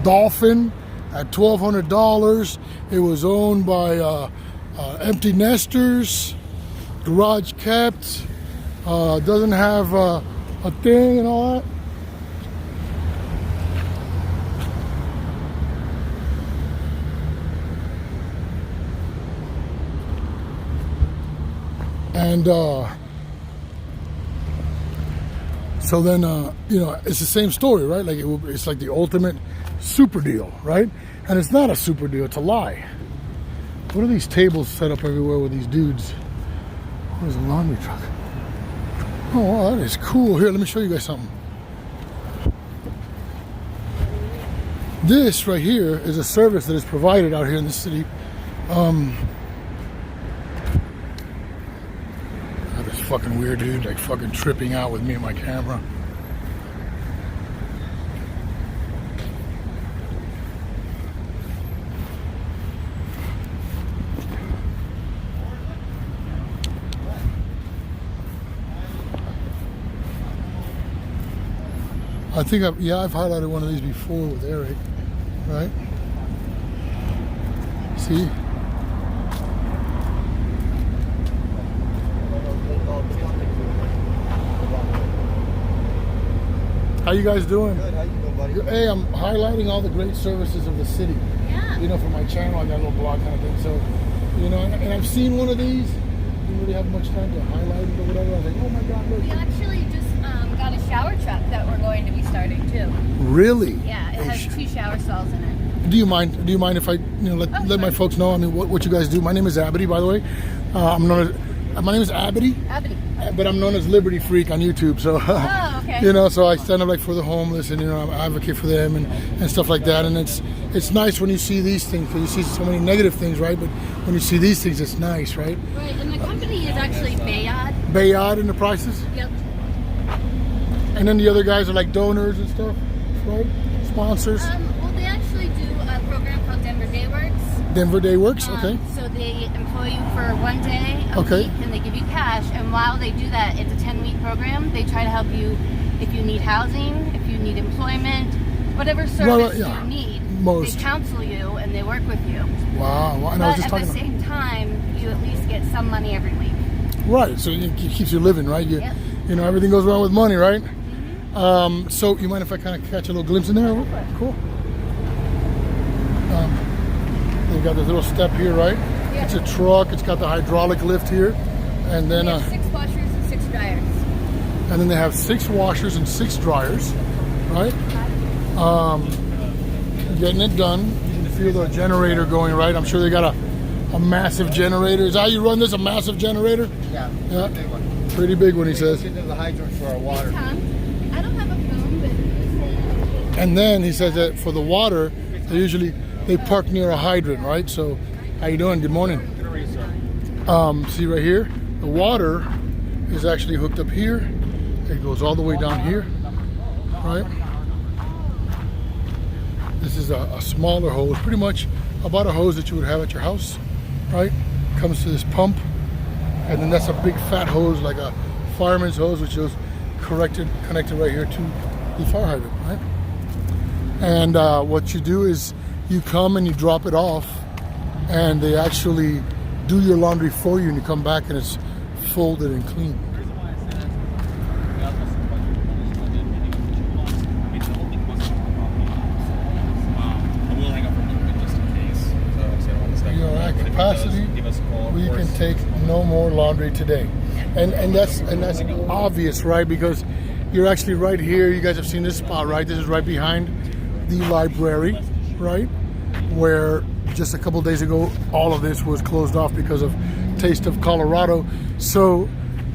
Dolphin at $1,200. It was owned by empty nesters, garage kept, doesn't have a thing and all that. And so then, it's the same story, right? Like it's like the ultimate super deal, right? And it's not a super deal, it's a lie. What are these tables set up everywhere with these dudes? Where's the laundry truck? Oh, wow, that is cool. Here, let me show you guys something. This right here is a service that is provided out here in the city. This fucking weird dude like fucking tripping out with me and my camera. I think I've highlighted one of these before with Eric, right? See? How you guys doing? Good. How you doing, buddy? Hey, I'm highlighting all the great services of the city. Yeah. For my channel, I got a little blog kind of thing. So, and I've seen one of these. Didn't really have much time to highlight it or whatever. I was like, oh my God, look. We actually just got a shower truck that we're going to be starting too. Really? Yeah, it has 2 shower stalls in it. Do you mind if I let my folks know? I mean, what you guys do? My name is Abity, by the way. My name is Abity. Abity. But I'm known as Liberty Freak on YouTube, so Oh, okay. so I stand up like for the homeless, and I advocate for them and stuff like that. And it's nice when you see these things, because you see so many negative things, right? But when you see these things, it's nice, right? Right, and the company is actually Bayard. Bayard in the prices, Yep. and then the other guys are like donors and stuff, right? Sponsors. Well, they actually do a program called Denver Day Works. Denver Day Works, okay. So they employ you for 1 day a Okay. week, and they give you cash. And while they do that, it's a 10-week program. They try to help you if you need housing, if you need employment, whatever service yeah. you need. Most. They counsel you and they work with you. Wow. And But I was just at the talking. same time, you at least get some money every week. Right, so it keeps you living, right? Yep. Everything goes around with money, right? Mm-hmm. So you mind if I kind of catch a little glimpse in there? Go for it. Cool. You got this little step here, right? Yeah. It's a truck. It's got the hydraulic lift here, and then They have 6 washers and 6 dryers. they have 6 washers and 6 dryers, right? Getting it done. You can feel the generator going, right? I'm sure they got a massive generator. Is that how you run this? A massive generator? Yeah. Yeah. Big one. Pretty big one, he says. Into the hydrant for our water. Tom, I don't have a phone, but And then he says that for the water, they park near a hydrant, right? So, how you doing? Good morning. See right here, the water is actually hooked up here. It goes all the way down here, right? This is a smaller hose, pretty much about a hose that you would have at your house, right? Comes to this pump, and then that's a big fat hose, like a fireman's hose, which is connected right here to the fire hydrant, right? And what you do is you come and you drop it off, and they actually do your laundry for you, and you come back and it's folded and clean. You're at capacity. We can take no more laundry today, and that's obvious, right? Because you're actually right here. You guys have seen this spot, right? This is right behind the library, right? Where just a couple days ago, all of this was closed off because of Taste of Colorado. So,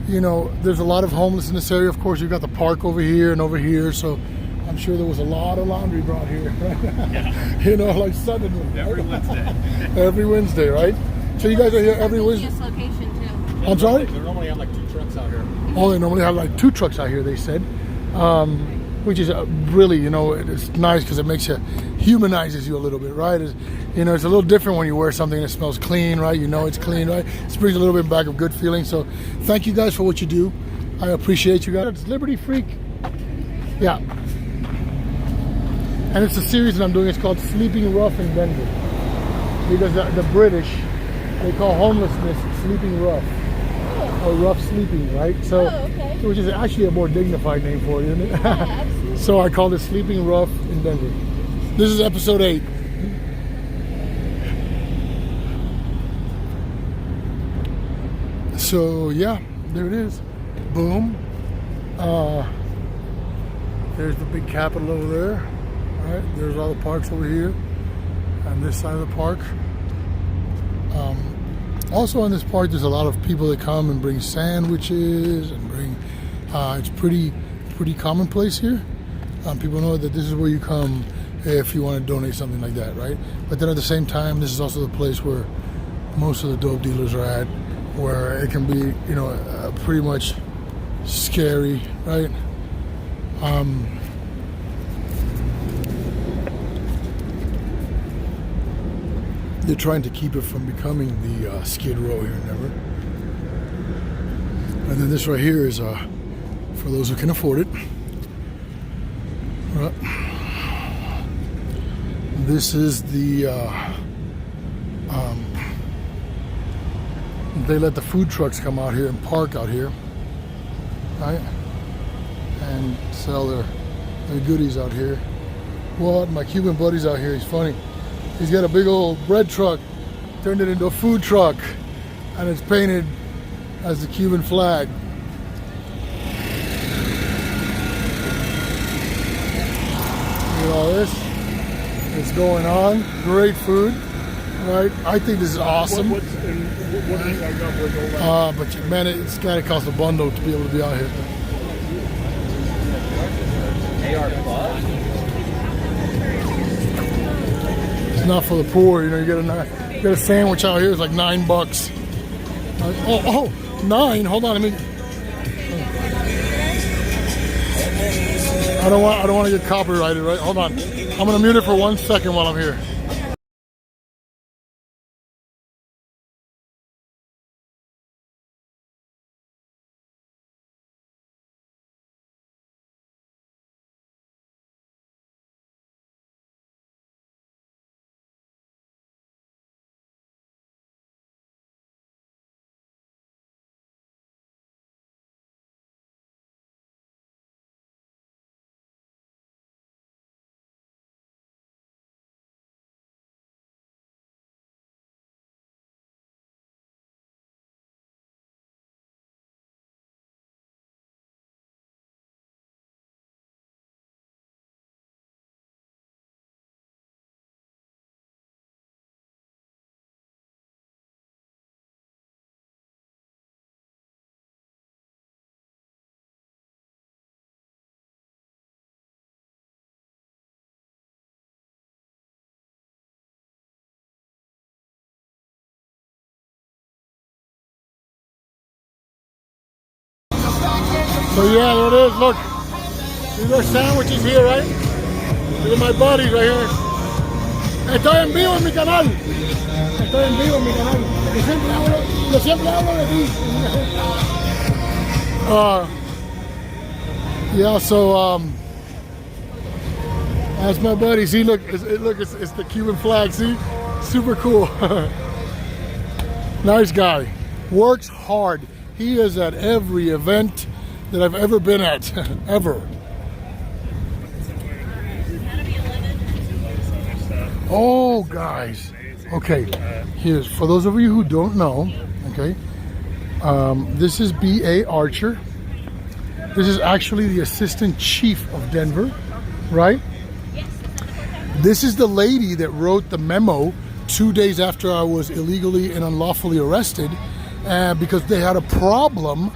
there's a lot of homeless in this area. Of course, you've got the park over here and over here. So, I'm sure there was a lot of laundry brought here, right? Yeah. Like suddenly. Every Wednesday. Every Wednesday, right? So you guys are here every Wednesday. Location too. I'm sorry? They normally have like 2 trucks out here. Oh, they normally have like 2 trucks out here, they said. Which is really, you know, it's nice because it makes you, humanizes you a little bit, right? You know, it's a little different when you wear something that smells clean, right? You know it's clean, right? It brings a little bit back of good feeling. So thank you guys for what you do. I appreciate you guys. It's Liberty Freak. Yeah. And it's a series that I'm doing. It's called Sleeping Rough in Denver. Because the British, they call homelessness sleeping rough. Or rough sleeping, right? So, okay. Which is actually a more dignified name for it, isn't it? Yeah, absolutely. So I called it Sleeping Rough in Denver. This is episode 8. So yeah, there it is. Boom. There's the big Capitol over there. All right, there's all the parks over here on this side of the park. Also in this park, there's a lot of people that come and bring sandwiches and bring. It's pretty commonplace here. People know that this is where you come if you want to donate something like that, right? But then at the same time, this is also the place where most of the dope dealers are at, where it can be, you know, pretty much scary, right? They're trying to keep it from becoming the Skid Row here in Denver. And then this right here is for those who can afford it. This is the they let the food trucks come out here and park out here, right? And sell their goodies out here. What? My Cuban buddy's out here. He's funny. He's got a big old bread truck, turned it into a food truck, and it's painted as the Cuban flag. Look at all this. It's going on. Great food, right? I think this is awesome. What do you guys got for it? But man, it's gotta cost a bundle to be able to be out here. AR Plus? It's not for the poor, you know. You get a sandwich out here. It's like $9. Oh, 9. Hold on, I don't want to get copyrighted, right? Hold on. I'm gonna mute it for 1 second while I'm here. So yeah, there it is. Look, these are sandwiches here, right? Look at my buddies right here. Estoy en vivo en mi canal. Estoy en vivo en mi canal. Yo siempre hablo de ti. Yeah, so that's my buddy. See, look, it's the Cuban flag. See, super cool. Nice guy. Works hard. He is at every event that I've ever been at, ever. Oh, guys. Okay, here's, for those of you who don't know, okay, this is B.A. Archer. This is actually the assistant chief of Denver, right? This is the lady that wrote the memo 2 days after I was illegally and unlawfully arrested because they had a problem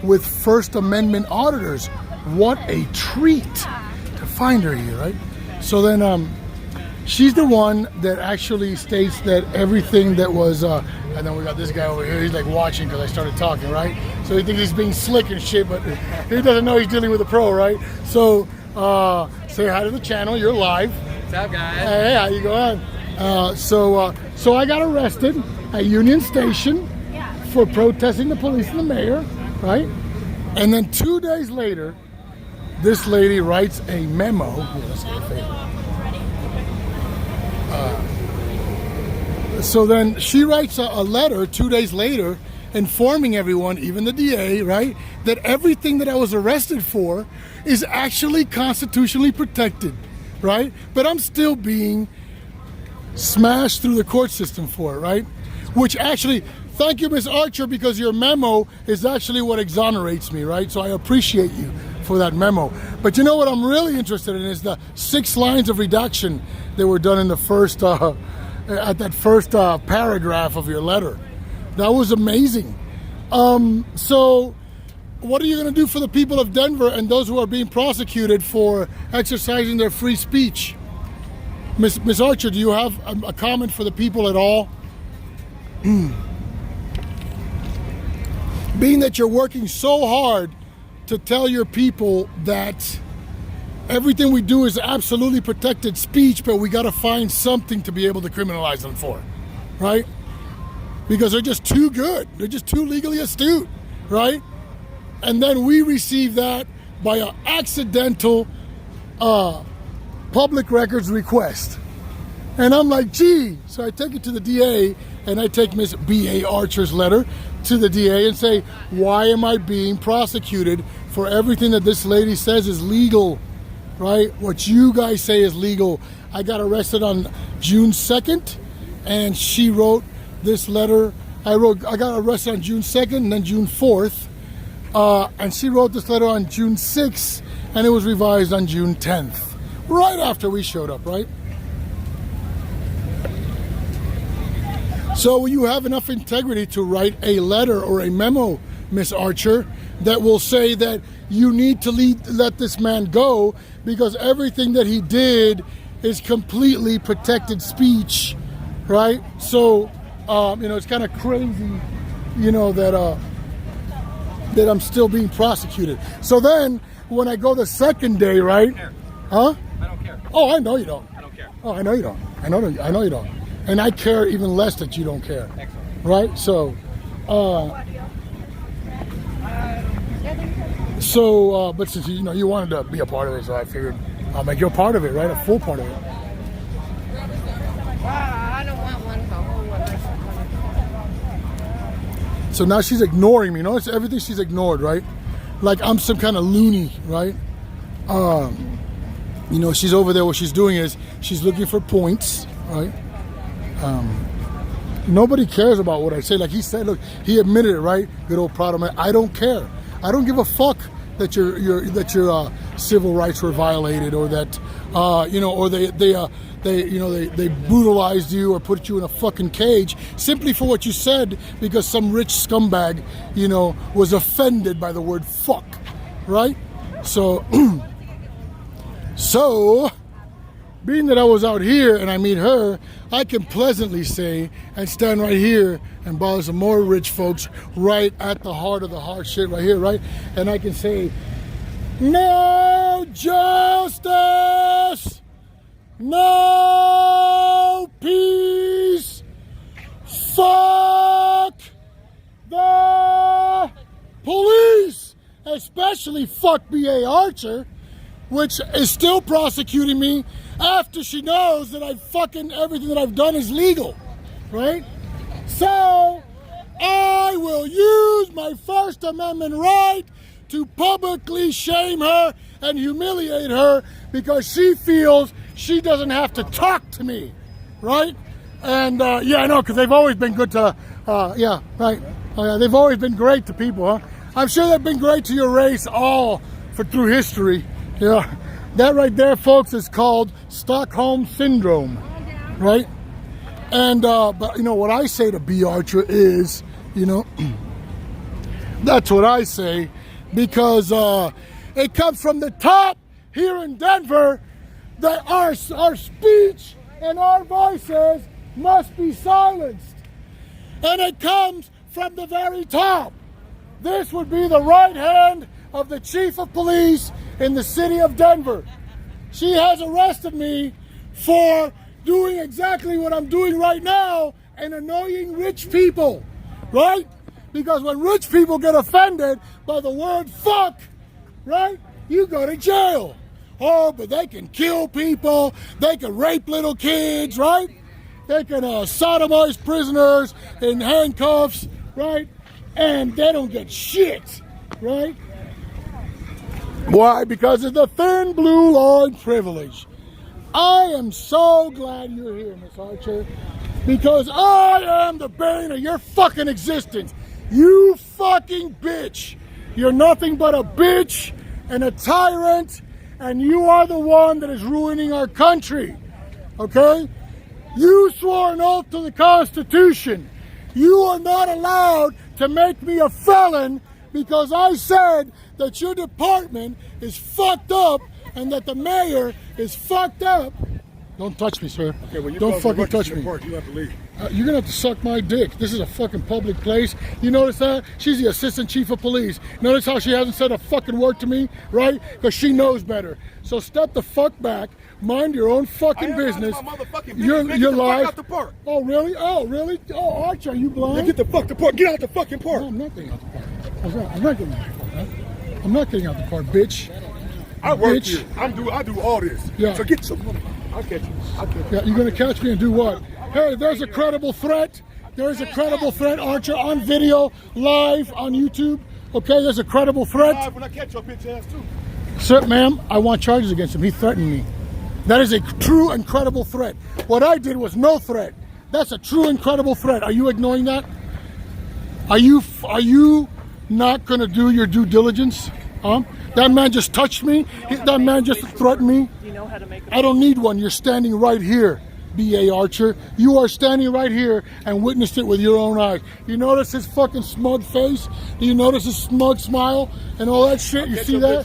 with First Amendment auditors. What a treat to find her here, right? So then she's the one that actually states that everything that was And then we got this guy over here. He's like watching because I started talking, right? So he thinks he's being slick and shit, but he doesn't know he's dealing with a pro, right? So say hi to the channel. You're live. What's up, guys? Hey, how you going? So I got arrested at Union Station for protesting the police and the mayor, right? And then 2 days later, this lady writes a memo. Here, let's get a favor. So then she writes a letter 2 days later informing everyone, even the DA, right, that everything that I was arrested for is actually constitutionally protected, right? But I'm still being smashed through the court system for it, right? Which actually, thank you, Ms. Archer, because your memo is actually what exonerates me, right? So I appreciate you for that memo. But you know what I'm really interested in is the 6 lines of redaction that were done in the first at that first paragraph of your letter. That was amazing. So what are you going to do for the people of Denver and those who are being prosecuted for exercising their free speech? Ms. Archer, do you have a comment for the people at all? Being that you're working so hard to tell your people that everything we do is absolutely protected speech, but we got to find something to be able to criminalize them for, right? Because they're just too good. They're just too legally astute, right? And then we receive that by an accidental public records request. And I'm like, gee. So I take it to the DA, and I take Miss B.A. Archer's letter to the DA and say, why am I being prosecuted for everything that this lady says is legal? Right? What you guys say is legal. I got arrested on June 2nd, and she wrote this letter. I got arrested on June 2nd and then June 4th. And she wrote this letter on June 6th, and it was revised on June 10th. Right after we showed up, right? So you have enough integrity to write a letter or a memo, Miss Archer, that will say that you need to let this man go because everything that he did is completely protected speech, right? So, it's kind of crazy, that I'm still being prosecuted. So then, when I go the second day, right? Huh? I don't care. Oh, I know you don't. I don't care. Oh, I know you don't. I know you don't. And I care even less that you don't care. Excellent. Right? So, but since you wanted to be a part of it, so I figured I'll make you a part of it, right? A full part of it. I don't want one. The whole one. So now she's ignoring me. Notice everything she's ignored, right? Like I'm some kind of loony, right? She's over there. What she's doing is she's looking for points, right? Nobody cares about what I say. Like he said, look, he admitted it, right? Good old proud of man. I don't care. I don't give a fuck that your civil rights were violated, or that or they brutalized you or put you in a fucking cage simply for what you said because some rich scumbag was offended by the word fuck, right? So being that I was out here and I meet her, I can pleasantly say and stand right here and bother some more rich folks right at the heart of the hard shit right here, right? And I can say, no justice, no peace, fuck the police, especially fuck B.A. Archer, which is still prosecuting me after she knows that everything that I've done is legal, right? So I will use my First Amendment right to publicly shame her and humiliate her because she feels she doesn't have to talk to me, right? And I know, because they've always been good to, they've always been great to people, huh? I'm sure they've been great to your race through history. Yeah, that right there, folks, is called Stockholm Syndrome, right? And, but what I say to B. Archer is, that's what I say, because it comes from the top here in Denver that our speech and our voices must be silenced. And it comes from the very top. This would be the right hand of the chief of police in the city of Denver. She has arrested me for doing exactly what I'm doing right now and annoying rich people, right? Because when rich people get offended by the word fuck, right, you go to jail. Oh, but they can kill people, they can rape little kids, right? They can sodomize prisoners in handcuffs, right? And they don't get shit, right? Why? Because of the thin blue line privilege. I am so glad you're here, Miss Archer, because I am the bane of your fucking existence. You fucking bitch. You're nothing but a bitch and a tyrant, and you are the one that is ruining our country, okay? You swore an oath to the Constitution. You are not allowed to make me a felon because I said that your department is fucked up and that the mayor is fucked up. Don't touch me, sir. Okay, well, don't fucking touch me. You have to leave. You're gonna have to suck my dick. This is a fucking public place. You notice that? She's the assistant chief of police. Notice how she hasn't said a fucking word to me, right? Because she knows better. So step the fuck back. Mind your own fucking business. You're live. Out the park. Oh really? Oh really? Oh Arch, are you blind? Now get the fuck the park. Get out the fucking park. No, I'm not getting out the park. I'm not getting out the park. Huh? I'm not getting out the park, bitch. I work Bitch. here. I do all this. Yeah. So get some money. I'll catch you. Yeah, you're gonna catch me and do what? Hey, there's a credible threat. There's a credible threat, Archer, on video, live on YouTube. Okay, there's a credible threat. Live when I catch your bitch ass too. Sir, ma'am, I want charges against him. He threatened me. That is a true and credible threat. What I did was no threat. That's a true and credible threat. Are you ignoring that? Are you not gonna do your due diligence? Huh? That man just touched me. That man just threatened me. I don't need one. You're standing right here, B.A. Archer. You are standing right here and witnessed it with your own eyes. You notice his fucking smug face? Do you notice his smug smile and all that shit? You see that?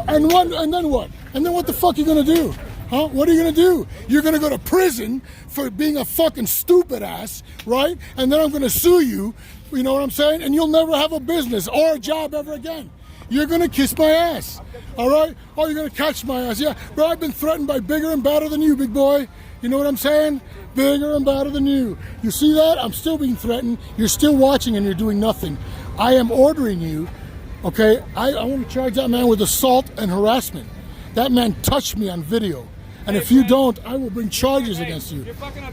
And then what? And then what the fuck are you gonna do? Huh? What are you gonna do? You're gonna go to prison for being a fucking stupid ass, right? And then I'm gonna sue you, you know what I'm saying? And you'll never have a business or a job ever again. You're gonna kiss my ass, all right? Oh, you're gonna catch my ass, yeah. Bro, I've been threatened by bigger and badder than you, big boy. You know what I'm saying? Bigger and badder than you. You see that? I'm still being threatened. You're still watching and you're doing nothing. I am ordering you, okay? I want to charge that man with assault and harassment. That man touched me on video. And if you don't, I will bring charges against you.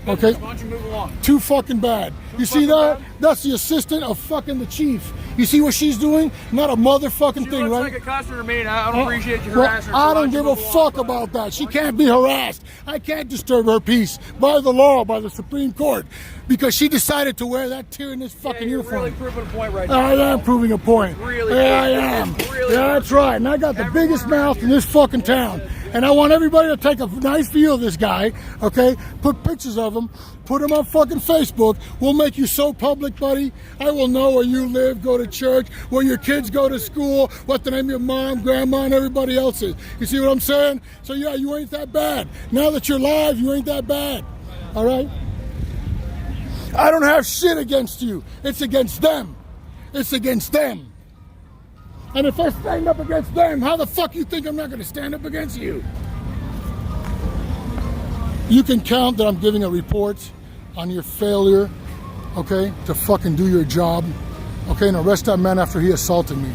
Okay? Why don't you move along? Too fucking bad. You see that? That's the assistant of fucking the chief. You see what she's doing? Not a motherfucking thing, right? Like a customer to me, and I don't appreciate your Well, harassment. I don't give a fuck about that. She can't be harassed. I can't disturb her peace by the law, by the Supreme Court, because she decided to wear that tyrannous fucking you're uniform. really proving a point right now. I am proving a point. Really Yeah, I good. am. It's really Yeah, that's right. And I got the biggest mouth in this fucking town. And I want everybody to take a nice view of this guy, okay? Put pictures of him. Put him on fucking Facebook. We'll make you so public, buddy. I will know where you live, go to church, where your kids go to school, what the name of your mom, grandma, and everybody else is. You see what I'm saying? So yeah, you ain't that bad. Now that you're live, you ain't that bad. All right? I don't have shit against you. It's against them. It's against them. And if I stand up against them, how the fuck you think I'm not going to stand up against you? You can count that I'm giving a report on your failure, okay, to fucking do your job, okay, and arrest that man after he assaulted me.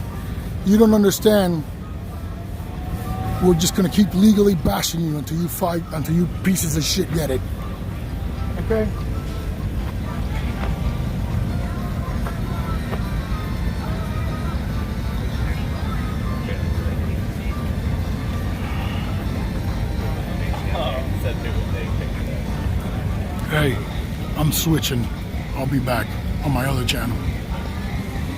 You don't understand. We're just going to keep legally bashing you until you fight, until you pieces of shit get it. Okay? Hey, I'm switching. I'll be back on my other channel.